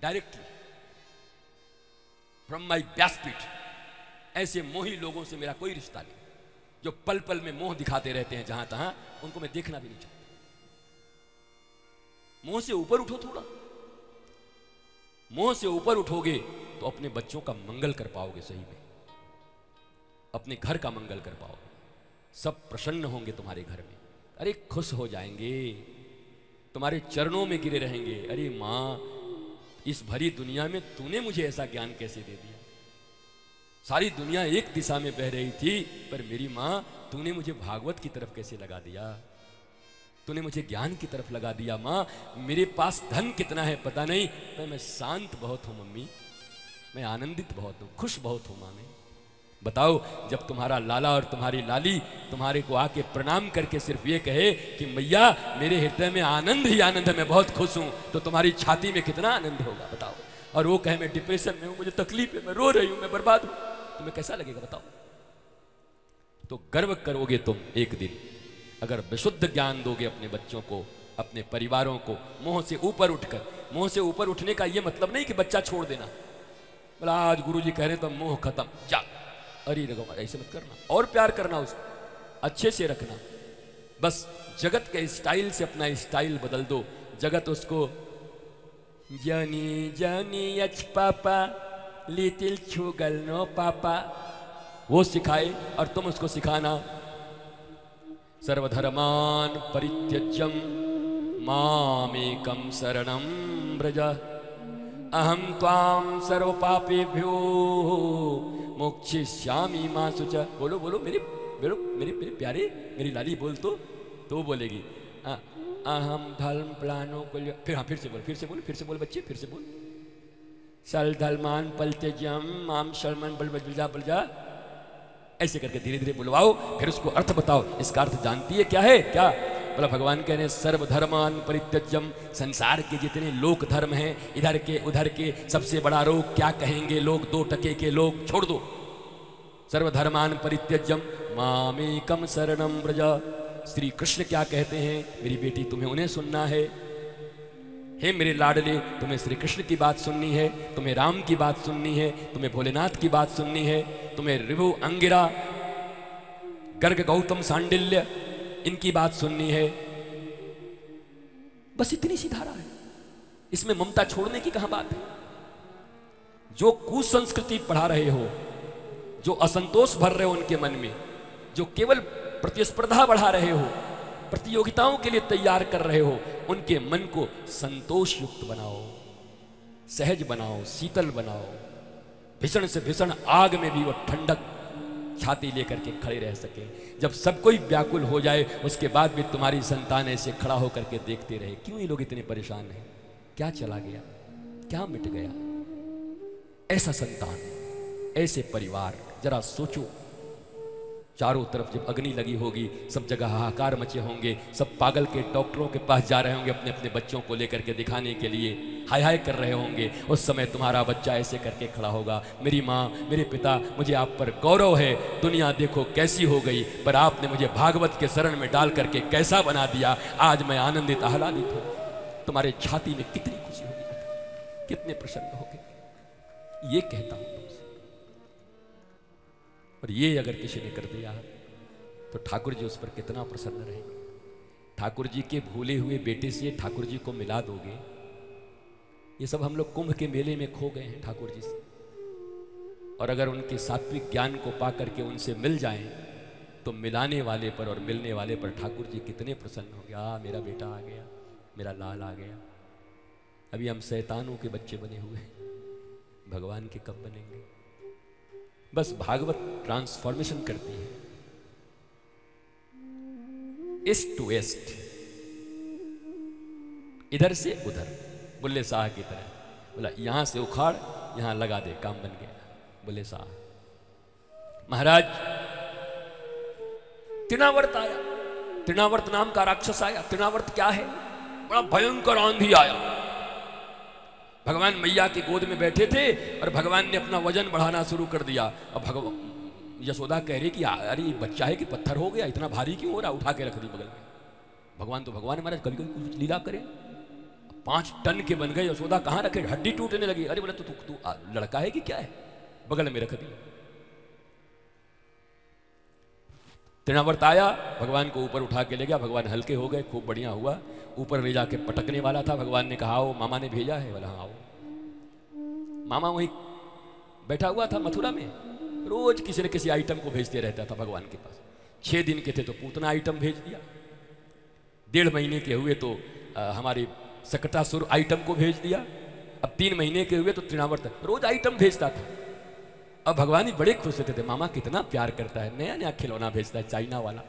Directly from my व्यासपीठ। ऐसे मोही लोगों से मेरा कोई रिश्ता नहीं, जो पल पल में मोह दिखाते रहते हैं जहां तहां, उनको मैं देखना भी नहीं चाहता। मोह से ऊपर उठो थोड़ा। मोह से ऊपर उठोगे तो अपने बच्चों का मंगल कर पाओगे, सही में अपने घर का मंगल कर पाओगे। सब प्रसन्न होंगे तुम्हारे घर में, अरे खुश हो जाएंगे, तुम्हारे चरणों में गिरे रहेंगे। अरे माँ, इस भरी दुनिया में तूने मुझे ऐसा ज्ञान कैसे दे दिया। सारी दुनिया एक दिशा में बह रही थी, पर मेरी माँ तूने मुझे भागवत की तरफ कैसे लगा दिया, तूने मुझे ज्ञान की तरफ लगा दिया। माँ मेरे पास धन कितना है पता नहीं, मैं शांत बहुत हूँ मम्मी, मैं आनंदित बहुत हूँ, खुश बहुत हूँ माँ मैं। बताओ, जब तुम्हारा लाला और तुम्हारी लाली तुम्हारे को आके प्रणाम करके सिर्फ ये कहे कि मैया मेरे हृदय में आनंद ही आनंद है, मैं बहुत खुश हूँ, तो तुम्हारी छाती में कितना आनंद होगा बताओ। और वो कहे मैं डिप्रेशन में हूँ, मुझे तकलीफ है, मैं रो रही हूँ, मैं बर्बाद हूँ, तुम्हें कैसा लगेगा बताओ। तो गर्व करोगे तुम एक दिन, अगर विशुद्ध ज्ञान दोगे अपने बच्चों को, अपने परिवारों को, मोह से ऊपर उठकर। मोह से ऊपर उठने का ये मतलब नहीं कि बच्चा छोड़ देना, बोला आज गुरुजी कह रहे तो मोह खत्म, जा, अरे रघुवा ऐसे मत करना, और प्यार करना, उसको अच्छे से रखना। बस जगत के स्टाइल से अपना स्टाइल बदल दो। जगत उसको जानी जानी यच पापा लिटिल छुगल नो पापा वो सिखाए, और तुम उसको सिखाना सर्वधर्मान परित्यज्यम मामेकम शरणम व्रज अहम त्वाम सर्व पापेभ्यो मोक्षयिष्यामि मा शुच। बोलो बोलो मेरे प्यारे, मेरी लाली बोल तो बोलेगी अहम धर्म प्लानो को फिर से बोल बच्चे, फिर से बोल सल धर्मान पलत्यज्यम माम शर्मन बलजा, ऐसे करके धीरे धीरे बुलवाओ, फिर उसको अर्थ बताओ। इसका अर्थ जानती है क्या है? क्या बोला? भगवान कह रहे सर्वधर्मान परित्यज्यम, संसार के जितने लोक धर्म हैं, इधर के उधर के, सबसे बड़ा रोग क्या कहेंगे लोग, 2 टके के लोग छोड़ दो। सर्वधर्मान परित्यज्यम मामेकम शरणम व्रज। श्री कृष्ण क्या कहते हैं? मेरी बेटी तुम्हें उन्हें सुनना है। हे मेरे लाडले, तुम्हें श्री कृष्ण की बात सुननी है, तुम्हें राम की बात सुननी है, तुम्हें भोलेनाथ की बात सुननी है, तुम्हें ऋभु अंगिरा गर्ग गौतम सांडिल्य इनकी बात सुननी है। बस इतनी सी धारा है, इसमें ममता छोड़ने की कहां बात है। जो कुसंस्कृति पढ़ा रहे हो, जो असंतोष भर रहे हो उनके मन में, जो केवल प्रतिस्पर्धा बढ़ा रहे हो, प्रतियोगिताओं के लिए तैयार कर रहे हो, उनके मन को संतोष युक्त बनाओ, सहज बनाओ, शीतल बनाओ। भीषण से भीषण आग में भी वो ठंडक छाती लेकर के खड़े रह सके। जब सब कोई व्याकुल हो जाए, उसके बाद भी तुम्हारी संतान ऐसे खड़ा होकर के देखते रहे। क्यों ये लोग इतने परेशान हैं? क्या चला गया? क्या मिट गया? ऐसा संतान, ऐसे परिवार, जरा सोचो। चारों तरफ जब अग्नि लगी होगी, सब जगह हाहाकार मचे होंगे, सब पागल के डॉक्टरों के पास जा रहे होंगे अपने अपने बच्चों को लेकर के दिखाने के लिए, हाय हाय कर रहे होंगे। उस समय तुम्हारा बच्चा ऐसे करके खड़ा होगा, मेरी माँ, मेरे पिता, मुझे आप पर गौरव है, दुनिया देखो कैसी हो गई, पर आपने मुझे भागवत के शरण में डाल करके कैसा बना दिया, आज मैं आनंदित आह्लादित हूँ। तुम्हारे छाती में कितनी खुशी होगी, कितने प्रसन्न होगे, ये कहता हूँ। और ये अगर किसी ने कर दिया तो ठाकुर जी उस पर कितना प्रसन्न रहेंगे। ठाकुर जी के भूले हुए बेटे से ठाकुर जी को मिला दोगे। ये सब हम लोग कुंभ के मेले में खो गए हैं ठाकुर जी से, और अगर उनके सात्विक ज्ञान को पा करके उनसे मिल जाएं तो मिलाने वाले पर और मिलने वाले पर ठाकुर जी कितने प्रसन्न होंगे। मेरा बेटा आ गया, मेरा लाल आ गया। अभी हम शैतानों के बच्चे बने हुए हैं, भगवान के कब बनेंगे? बस भागवत ट्रांसफॉर्मेशन करती है, ईस्ट टू वेस्ट, इधर से उधर, बुल्ले शाह की तरह। बोला यहां से उखाड़ यहां लगा दे, काम बन गया। बुल्ले शाह महाराज, तृणावर्त आया, तृणावर्त नाम का राक्षस आया। तृणावर्त क्या है? बड़ा भयंकर आंधी आया। भगवान मैया की गोद में बैठे थे और भगवान ने अपना वजन बढ़ाना शुरू कर दिया। अब भगवान यशोदा कह रही कि अरे बच्चा है कि पत्थर हो गया, इतना भारी क्यों हो रहा? उठा के रख दी बगल में। भगवान तो भगवान महाराज, कभी कभी कुछ लीला करें। 5 टन के बन गए। यशोदा कहाँ रखे, हड्डी टूटने लगी। अरे बोले तो तू लड़का है कि क्या है, बगल में रख दिया। तृणावर्त आया, भगवान को ऊपर उठा के ले गया। भगवान हल्के हो गए, खूब बढ़िया हुआ। ऊपर ले जाके पटकने वाला था, भगवान ने कहा आओ, मामा ने भेजा है। बोला हाँ आओ। मामा वहीं बैठा हुआ था मथुरा में, रोज किसी न किसी आइटम को भेजते रहता था भगवान के पास। 6 दिन के थे तो पूतना आइटम भेज दिया, 1.5 महीने के हुए तो हमारे सकटासुर आइटम को भेज दिया, अब 3 महीने के हुए तो तृणावर्त रोज आइटम भेजता था। अब भगवान ही बड़े खुश होते थे, मामा कितना प्यार करता है, नया नया खिलौना भेजता है, चाइना वाला,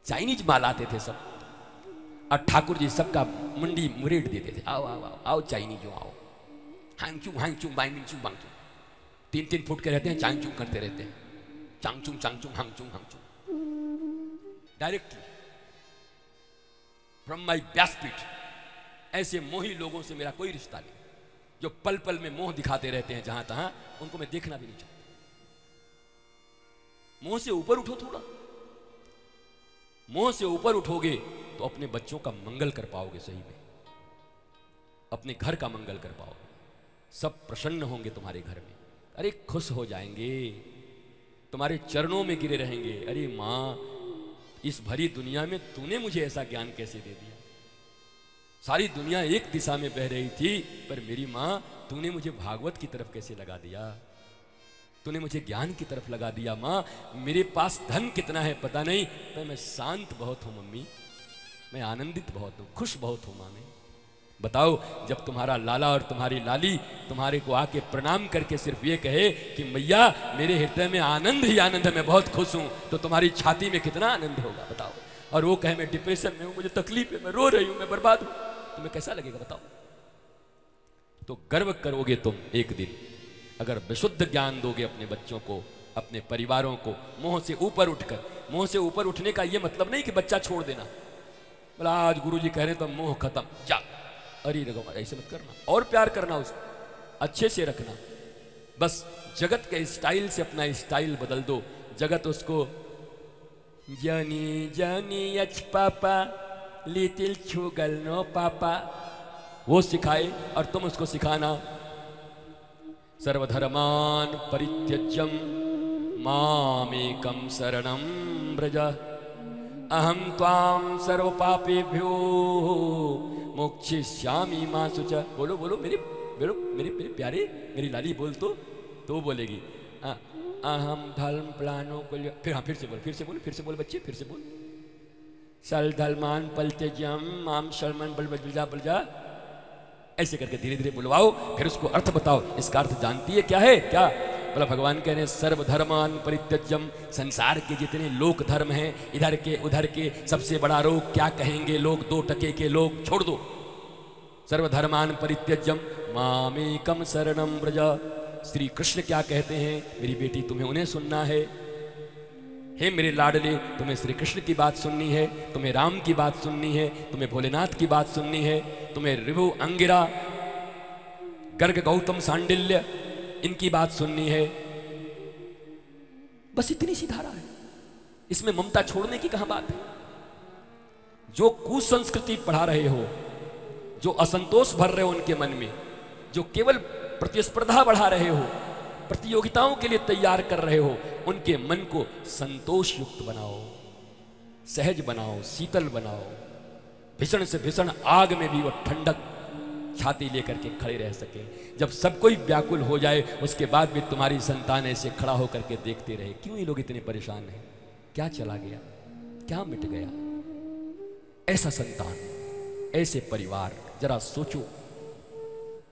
चाइनीज माल आते थे सब। और ठाकुर जी सबका मुंडी मुरेट देते थे, आओ आओ आओ आओ चाइनीज आओ, हांगचू हांगचू बांगचू बांगचू, 3-3 फुट के रहते हैं, चांगचू करते रहते हैं, चांगचू चांगचू हांगचू हांगचू। डायरेक्टली फ्रॉम माई व्यासपीठ। ऐसे मोही लोगों से मेरा कोई रिश्ता नहीं, जो पल पल में मोह दिखाते रहते हैं जहां तहां, उनको मैं देखना भी नहीं चाहता। मोह से ऊपर उठो थोड़ा, मोह से ऊपर उठोगे तो अपने बच्चों का मंगल कर पाओगे, सही में अपने घर का मंगल कर पाओगे, सब प्रसन्न होंगे तुम्हारे घर में। अरे खुश हो जाएंगे, तुम्हारे चरणों में गिरे रहेंगे। अरे माँ, इस भरी दुनिया में तूने मुझे ऐसा ज्ञान कैसे दे दिया। सारी दुनिया एक दिशा में बह रही थी, पर मेरी माँ तूने मुझे भागवत की तरफ कैसे लगा दिया, तूने मुझे ज्ञान की तरफ लगा दिया। माँ मेरे पास धन कितना है पता नहीं, पर मैं शांत बहुत हूँ मम्मी, मैं आनंदित बहुत हूँ, खुश बहुत हूँ माँ मैं। बताओ, जब तुम्हारा लाला और तुम्हारी लाली तुम्हारे को आके प्रणाम करके सिर्फ ये कहे कि मैया मेरे हृदय में आनंद ही आनंद है, मैं बहुत खुश हूँ, तो तुम्हारी छाती में कितना आनंद होगा बताओ। और वो कहे मैं डिप्रेशन में हूँ, मुझे तकलीफ है, मैं रो रही हूँ, मैं बर्बाद हूँ, तुम्हें कैसा लगेगा बताओ। तो गर्व करोगे तुम एक दिन, अगर विशुद्ध ज्ञान दोगे अपने बच्चों को, अपने परिवारों को, मोह से ऊपर उठकर। मोह से ऊपर उठने का ये मतलब नहीं कि बच्चा छोड़ देना, बोला आज गुरुजी कह रहे तो मोह खत्म, जा, अरे ऐसे मत करना, और प्यार करना, उसको अच्छे से रखना। बस जगत के स्टाइल से अपना स्टाइल बदल दो। जगत उसको जानी जानी यच पापा लिटिल छुगल नो पापा, वो सिखाए और तुम उसको सिखाना। सर्वधर्मान परित्यज्यम मामेकं शरणं व्रज, अहम त्वां सर्व पापेभ्यो मोक्षयिष्यामि मा शुचः। बोलो बोलो मेरे प्यारे, मेरी लाली बोल तो बोलेगी अहम धर्म प्लानों को फिर हाँ फिर से बोल बच्चे, फिर से बोल। सल धर्मान पलत्यज्यम माम शर्मन बलजा, ऐसे करके धीरे धीरे बुलवाओ, फिर उसको अर्थ बताओ। इसका अर्थ जानती है क्या है? क्या बोला? भगवान कह रहे हैं सर्वधर्मान परित्यज्यम, संसार के जितने लोक धर्म हैं, इधर के उधर के, सबसे बड़ा रोग क्या कहेंगे लोग, 2 टके के लोग छोड़ दो। सर्वधर्मान परित्यज्यम मामेकम शरणं व्रज। श्री कृष्ण क्या कहते हैं? मेरी बेटी तुम्हें उन्हें सुनना है। हे मेरे लाडले, तुम्हें श्री कृष्ण की बात सुननी है, तुम्हें राम की बात सुननी है, तुम्हें भोलेनाथ की बात सुननी है, तुम्हें ऋभु अंगिरा गर्ग गौतम सांडिल्य इनकी बात सुननी है। बस इतनी सी धारा है, इसमें ममता छोड़ने की कहां बात है। जो कुसंस्कृति पढ़ा रहे हो, जो असंतोष भर रहे हो उनके मन में, जो केवल प्रतिस्पर्धा बढ़ा रहे हो, प्रतियोगिताओं के लिए तैयार कर रहे हो, उनके मन को संतोष युक्त बनाओ, सहज बनाओ, शीतल बनाओ। भीषण से भीषण आग में भी वो ठंडक छाती लेकर के खड़े रह सके। जब सब कोई व्याकुल हो जाए, उसके बाद भी तुम्हारी संतान ऐसे खड़ा होकर के देखते रहे। क्यों ये लोग इतने परेशान हैं? क्या चला गया, क्या मिट गया? ऐसा संतान, ऐसे परिवार, जरा सोचो।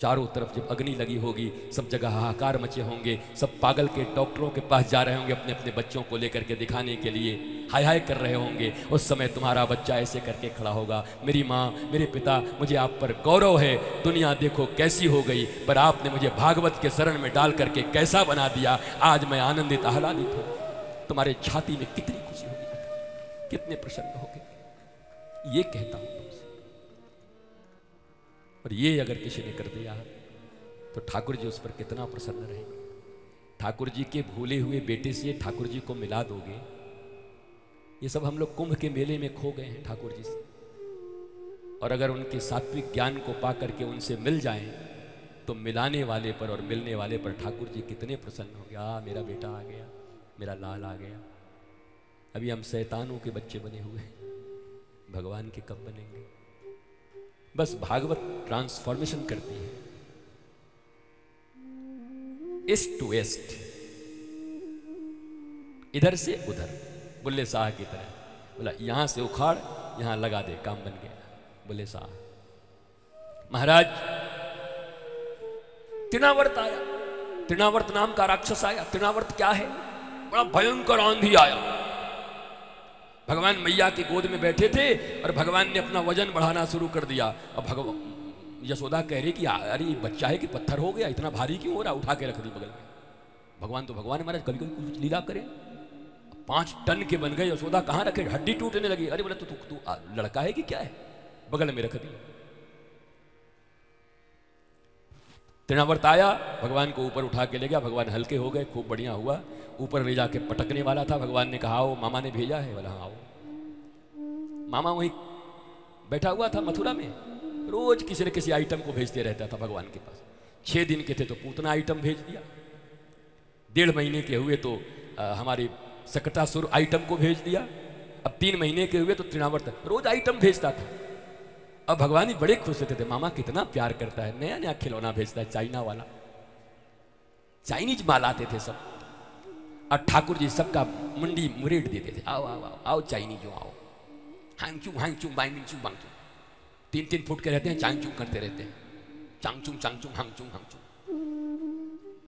चारों तरफ जब अग्नि लगी होगी, सब जगह हाहाकार मचे होंगे, सब पागल के डॉक्टरों के पास जा रहे होंगे अपने अपने बच्चों को लेकर के दिखाने के लिए, हाय हाय कर रहे होंगे। उस समय तुम्हारा बच्चा ऐसे करके खड़ा होगा, मेरी माँ, मेरे पिता, मुझे आप पर गौरव है, दुनिया देखो कैसी हो गई, पर आपने मुझे भागवत के शरण में डाल करके कैसा बना दिया, आज मैं आनंदित आह्लादित हूँ। तुम्हारे छाती में कितनी खुशी होगी, कितने प्रसन्न होगे, ये कहता हूँ। और ये अगर किसी ने कर दिया तो ठाकुर जी उस पर कितना प्रसन्न रहेंगे। ठाकुर जी के भूले हुए बेटे से ठाकुर जी को मिला दोगे। ये सब हम लोग कुंभ के मेले में खो गए हैं ठाकुर जी से। और अगर उनके सात्विक ज्ञान को पा करके उनसे मिल जाएं तो मिलाने वाले पर और मिलने वाले पर ठाकुर जी कितने प्रसन्न हो गया। मेरा बेटा आ गया, मेरा लाल आ गया। अभी हम शैतानों के बच्चे बने हुए हैं, भगवान के कब बनेंगे? बस भागवत ट्रांसफॉर्मेशन करती है, ईस्ट टू वेस्ट, इधर से उधर, बुल्ले शाह की तरह। बोला यहां से उखाड़ यहां लगा दे, काम बन गया। बुल्ले शाह महाराज तृणावर्त आया, तृणावर्त नाम का राक्षस आया। तृणावर्त क्या है? बड़ा भयंकर आंधी आया। भगवान मैया की गोद में बैठे थे और भगवान ने अपना वजन बढ़ाना शुरू कर दिया। अब भगवान यशोदा कह रही कि अरे बच्चा है कि पत्थर हो गया, इतना भारी क्यों हो रहा? उठा के रख दी बगल में। भगवान तो भगवान महाराज कभी कभी कुछ लीला करे। 5 टन के बन गए। यशोदा कहाँ रखे? हड्डी टूटने लगी। अरे बोले तू लड़का है कि क्या है? बगल में रख दी। तृणावर्त आया, भगवान को ऊपर उठा के ले गया। भगवान हल्के हो गए, खूब बढ़िया हुआ। ऊपर ले जाके पटकने वाला था। भगवान ने कहा आओ, मामा ने भेजा है। बोला हाँ आओ। मामा वहीं बैठा हुआ था मथुरा में, रोज किसी न किसी आइटम को भेजते रहता था भगवान के पास। 6 दिन के थे तो पूतना आइटम भेज दिया, 1.5 महीने के हुए तो हमारे सकटासुर आइटम को भेज दिया, अब 3 महीने के हुए तो तृणावर्त रोज आइटम भेजता था। अब भगवान ही बड़े खुश होते थे, मामा कितना प्यार करता है, नया नया खिलौना भेजता है, चाइना वाला, चाइनीज माल आते थे सब। और ठाकुर जी सबका मुंडी मुरेट देते थे, आओ आओ आओ आओ चाइनीजों आओ, हांगचू हांगचू बांगचू बांगचू। 3-3 फुट के रहते हैं, चांगचू करते रहते हैं, चांगचू चांगचू हांगचू हांगचू।